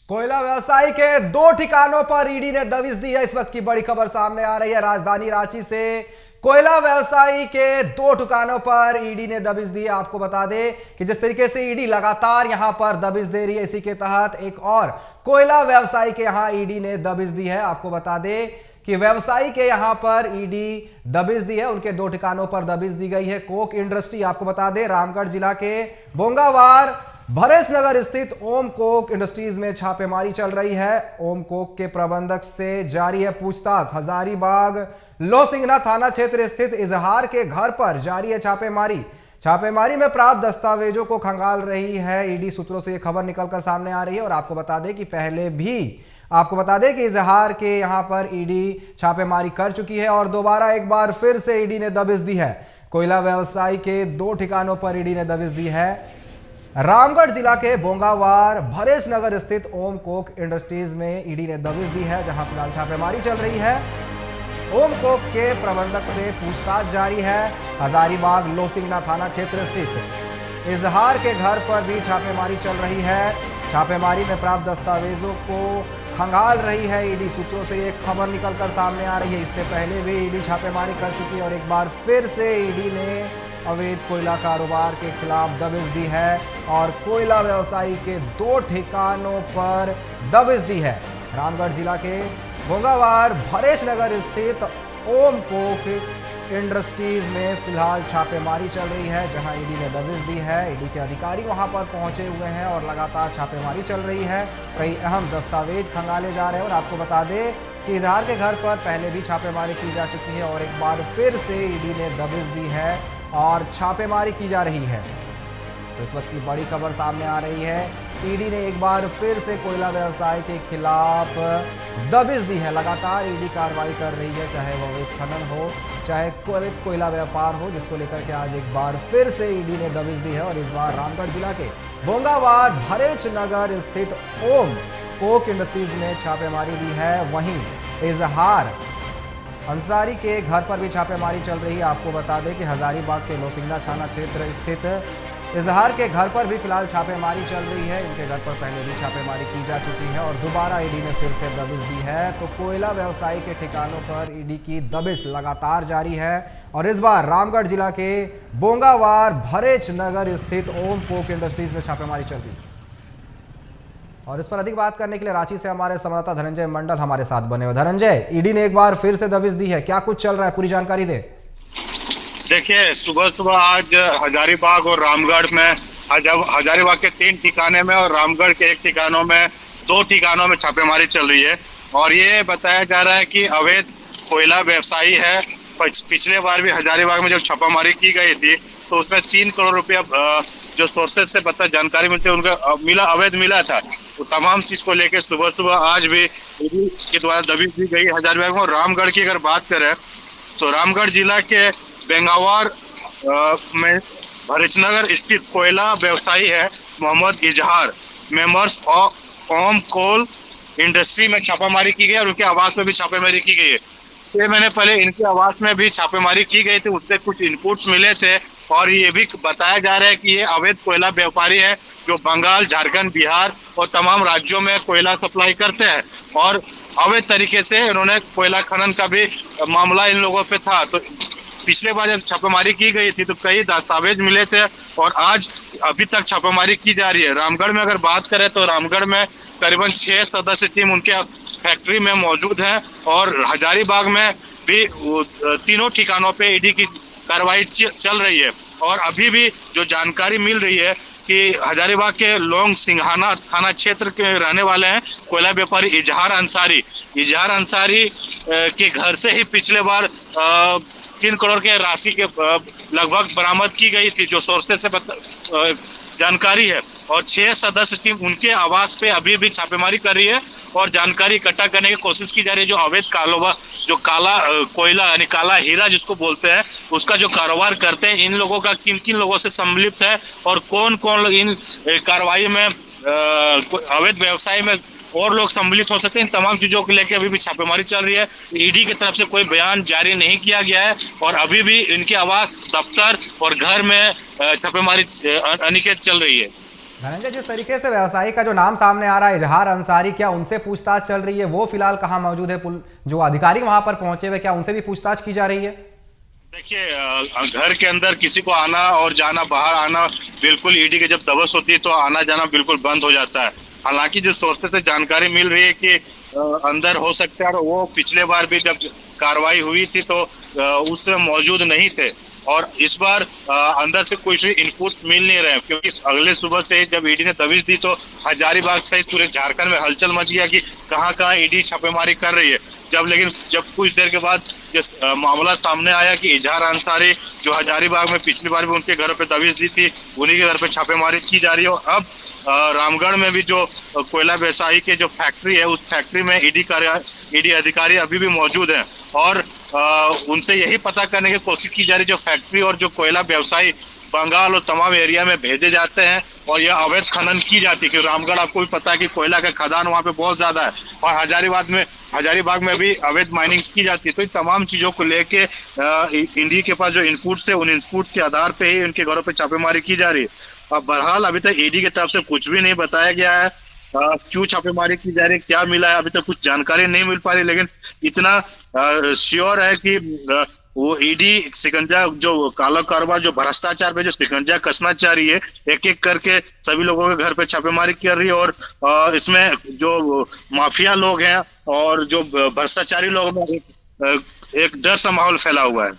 कोयला व्यवसायी के दो ठिकानों पर ईडी ने दबिश दी है। इस वक्त की बड़ी खबर सामने आ रही है राजधानी रांची से। कोयला व्यवसायी के दो ठिकानों पर ईडी ने दबिश दी है। आपको बता दें कि जिस तरीके से ईडी लगातार यहां पर दबिश दे रही है, इसी के तहत एक और कोयला व्यवसायी के यहां ईडी ने दबिश दी है। आपको बता दें कि व्यवसायी के यहां पर ईडी दबिश दी है, उनके दो ठिकानों पर दबिश दी गई है। कोक इंडस्ट्री, आपको बता दें रामगढ़ जिला के बोंगावार भरेश नगर स्थित ओम कोक इंडस्ट्रीज में छापेमारी चल रही है। ओम कोक के प्रबंधक से जारी है पूछताछ। हजारीबाग लोसिंगना थाना क्षेत्र स्थित इजहार के घर पर जारी है छापेमारी। छापेमारी में प्राप्त दस्तावेजों को खंगाल रही है ईडी। सूत्रों से यह खबर निकलकर सामने आ रही है। और आपको बता दें कि पहले भी कि इजहार के यहां पर ईडी छापेमारी कर चुकी है और दोबारा एक बार फिर से ईडी ने दबिश दी है। कोयला व्यवसायी के दो ठिकानों पर ईडी ने दबिश दी है। रामगढ़ जिला के बोंगावार भरेश नगर स्थित ओम कोक इंडस्ट्रीज में ईडी ने दबिश दी है, जहां फिलहाल छापेमारी चल रही है। ओम कोक के प्रबंधक से पूछताछ जारी है। हजारीबाग लोसिंगना थाना क्षेत्र स्थित इजहार के घर पर भी छापेमारी चल रही है। छापेमारी में प्राप्त दस्तावेजों को खंगाल रही है ईडी। सूत्रों से एक खबर निकलकर सामने आ रही है। इससे पहले भी ईडी छापेमारी कर चुकी है और एक बार फिर से ईडी ने अवैध कोयला कारोबार के खिलाफ दबिश दी है और कोयला व्यवसायी के दो ठिकानों पर दबिश दी है। रामगढ़ जिला के बोंगावार भरेश नगर स्थित ओम कोक इंडस्ट्रीज में फिलहाल छापेमारी चल रही है, जहां ईडी ने दबिश दी है। ईडी के अधिकारी वहां पर पहुंचे हुए हैं और लगातार छापेमारी चल रही है। कई अहम दस्तावेज खंगाले जा रहे हैं और आपको बता दें कि इजहार के घर पर पहले भी छापेमारी की जा चुकी है और एक बार फिर से ईडी ने दबिश दी है और छापेमारी की जा रही है। तो इस वक्त की बड़ी खबर सामने आ रही है। ईडी ने एक बार फिर से कोयला व्यवसाय के खिलाफ दबिश दी है। लगातार ईडी कार्रवाई कर रही है, चाहे वो अवैध खनन हो, चाहे कोयला व्यापार हो, जिसको लेकर के आज एक बार फिर से ईडी ने दबिश दी है। और इस बार रामगढ़ जिला के बोंगावार भरेश नगर स्थित ओम कोक इंडस्ट्रीज में छापेमारी दी है। वहीं इजहार अंसारी के घर पर भी छापेमारी चल रही है। आपको बता दें कि हजारीबाग के लोसिंगना थाना क्षेत्र स्थित इजहार के घर पर भी फिलहाल छापेमारी चल रही है। इनके घर पर पहले भी छापेमारी की जा चुकी है और दोबारा ईडी ने फिर से दबिश दी है। तो कोयला व्यवसायी के ठिकानों पर ईडी की दबिश लगातार जारी है और इस बार रामगढ़ जिला के बोंगावार भरेश नगर स्थित ओम कोक इंडस्ट्रीज में छापेमारी चल रही है। और इस पर अधिक बात करने के लिए रांची से हमारे संवाददाता धनंजय मंडल हमारे साथ बने हुए। धनंजय, ईडी ने एक बार फिर से दबिश दी है, क्या कुछ चल रहा है, पूरी जानकारी दे। देखिए, सुबह सुबह आज हजारीबाग और रामगढ़ में, हजारीबाग के 3 ठिकाने में और रामगढ़ के 1 ठिकानों में, 2 ठिकानों में छापेमारी चल रही है। और ये बताया जा रहा है कि अवैध कोयला व्यवसायी है। पिछले बार भी हजारीबाग में जब छापामारी की गई थी तो उसमें 3 करोड़ रुपया जो सोर्सेज से पता जानकारी मिलती है उनका अवैध मिला था। तो तमाम चीज को लेकर सुबह सुबह आज भी ईडी के द्वारा दबिश दी गई हजारीबाग में। और रामगढ़ की अगर बात करें तो रामगढ़ जिला के बेंगावार में भरेशनगर स्थित कोयला व्यवसायी है Mohammad Izhar, members of Om coal industry में छापामारी की गई और उनके आवास में भी छापेमारी की गई है। 6 महीने पहले इनके आवास में भी छापेमारी की गई थी, उससे कुछ इनपुट्स मिले थे और ये भी बताया जा रहा है कि ये अवैध कोयला व्यापारी है जो बंगाल, झारखंड, बिहार और तमाम राज्यों में कोयला सप्लाई करते हैं और अवैध तरीके से इन्होंने कोयला खनन का भी मामला इन लोगों पे था। तो पिछले बार जब छापेमारी की गई थी तो कई दस्तावेज मिले थे और आज अभी तक छापेमारी की जा रही है। रामगढ़ में अगर बात करें तो रामगढ़ में करीबन 6 सदस्य टीम उनके फैक्ट्री में मौजूद है और हजारीबाग में भी तीनों ठिकानों पे ईडी की कार्रवाई चल रही है। और अभी भी जो जानकारी मिल रही है कि हजारीबाग के लोंग सिंघाना थाना क्षेत्र के रहने वाले हैं कोयला व्यापारी इजहार अंसारी के घर से ही पिछले बार 3 करोड़ के राशि के लगभग बरामद की गई थी, जो सोर्सेज से जानकारी है। और 6 सदस्य टीम उनके आवास पे अभी भी छापेमारी कर रही है और जानकारी इकट्ठा करने की कोशिश की जा रही है। जो अवैध कारोबार, जो काला कोयला यानी काला हीरा जिसको बोलते हैं, उसका जो कारोबार करते हैं, इन लोगों का किन किन लोगों से सम्मिलित है और कौन कौन इन कार्रवाई में अवैध व्यवसाय में और लोग सम्मिलित हो सकते हैं, इन तमाम चीजों को लेकर अभी भी छापेमारी चल रही है। ईडी की तरफ से कोई बयान जारी नहीं किया गया है और अभी भी इनके आवास, दफ्तर और घर में छापेमारी अनिकेत चल रही है। धनंजय, जिस तरीके से व्यवसायी का जो नाम सामने आ रहा है, इजहार अंसारी, क्या उनसे पूछताछ चल रही है? वो फिलहाल कहाँ मौजूद है? जो अधिकारी वहां पर पहुंचे हुए, क्या उनसे भी पूछताछ की जा रही है? देखिए, घर के अंदर किसी को आना और जाना, बाहर आना, बिल्कुल ईडी की जब दबस होती है तो आना जाना बिल्कुल बंद हो जाता है। हालांकि जिस सोर्स से जानकारी मिल रही है कि अंदर हो सकते हैं, और वो पिछले बार भी जब कार्रवाई हुई थी तो उस समय मौजूद नहीं थे। और इस बार अंदर से कुछ भी इनपुट मिल नहीं रहे, क्योंकि अगले सुबह से जब ईडी ने दबिश दी तो हजारीबाग सहित पूरे झारखंड में हलचल मच गया कि कहाँ कहाँ ईडी छापेमारी कर रही है। जब कुछ देर के बाद जिस मामला सामने आया कि इजहार अंसारी जो हजारीबाग में पिछली बार भी उनके घरों पे दबिश दी थी, उन्हीं के घर पे छापेमारी की जा रही है। और अब रामगढ़ में भी जो कोयला व्यवसायी के जो फैक्ट्री है, उस फैक्ट्री में ईडी अधिकारी अभी भी मौजूद हैं और उनसे यही पता करने की कोशिश की जा रही है जो फैक्ट्री और जो कोयला व्यवसायी बंगाल और तमाम एरिया में भेजे जाते हैं और यह अवैध खनन की जाती है। क्योंकि रामगढ़ आपको भी पता है कि कोयला का खदान वहाँ पे बहुत ज्यादा है और हजारीबाग में भी अवैध माइनिंग की जाती है। तो इन तमाम चीजों को लेके ईडी के पास जो इनपुट्स है, उन इनपुट के आधार पे ही उनके घरों पे छापेमारी की जा रही है। अब बहरहाल अभी तक ईडी की तरफ से कुछ भी नहीं बताया गया है, क्यों छापेमारी की जा रही है, क्या मिला है, अभी तक कुछ जानकारी नहीं मिल पा रही। लेकिन इतना श्योर है कि वो ईडी शिकंजा, जो काला कारोबार, जो भ्रष्टाचार पे जो शिकंजा कसना चाह रही है, एक एक करके सभी लोगों के घर पे छापेमारी कर रही है। और इसमें जो माफिया लोग हैं और जो भ्रष्टाचारी लोग हैं, एक डर सा माहौल फैला हुआ है।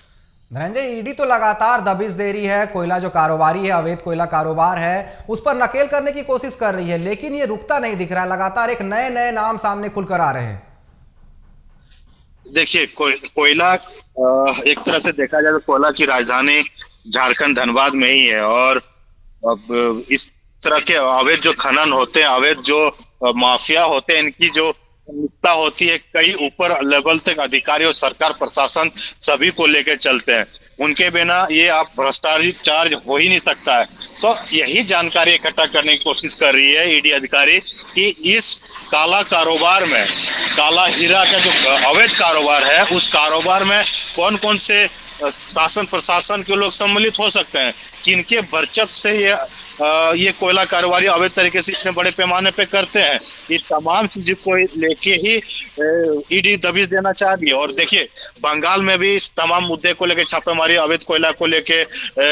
धनंजय, ईडी तो लगातार दबिश दे रही है, कोयला जो कारोबारी है, अवैध कोयला कारोबार है, उस पर नकेल करने की कोशिश कर रही है, लेकिन ये रुकता नहीं दिख रहा है। लगातार एक नए नए नाम सामने खुलकर आ रहे हैं। देखिए, कोयला एक तरह से देखा जाए तो कोयला की राजधानी झारखंड धनबाद में ही है। और अब इस तरह के अवैध जो खनन होते हैं, अवैध जो माफिया होते हैं, इनकी जो निष्ठा होती है, कई ऊपर लेवल तक अधिकारी और सरकार प्रशासन सभी को लेकर चलते हैं। उनके बिना ये आप भ्रष्टाचार हो ही नहीं सकता है। तो यही जानकारी इकट्ठा करने की कोशिश कर रही है ईडी अधिकारी कि इस काला कारोबार में, काला हीरा का जो अवैध कारोबार है, उस कारोबार में कौन कौन से शासन प्रशासन के लोग सम्मिलित हो सकते हैं, किनके बरचक से ये कोयला कारोबारी अवैध तरीके से इतने बड़े पैमाने पे करते हैं। ये तमाम चीजों को लेके ही ईडी दबिश देना चाह रही है। और देखिए, बंगाल में भी इस तमाम मुद्दे को लेकर छापेमारी, अवैध कोयला को लेके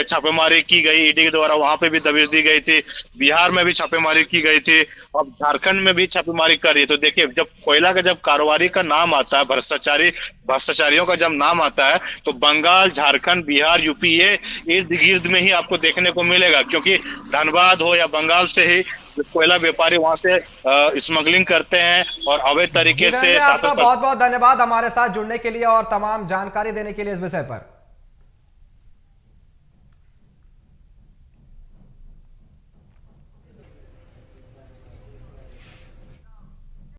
छापेमारी की गई ईडी के द्वारा, वहां पे भी दबिश दी गई थी। बिहार में भी छापेमारी की गई थी, अब झारखंड में भी छापेमारी कर रही है। तो देखिए, जब कोयला का जब कारोबारी का नाम आता है, भ्रष्टाचारियों का जब नाम आता है, तो बंगाल, झारखंड, बिहार, यूपी, ये इर्द गिर्द में ही आपको देखने को मिलेगा। क्योंकि धनबाद हो या बंगाल से ही कोयला व्यापारी वहां से स्मगलिंग करते हैं और अवैध तरीके से। आपका बहुत बहुत धन्यवाद हमारे साथ जुड़ने के लिए और तमाम जानकारी देने के लिए इस विषय पर।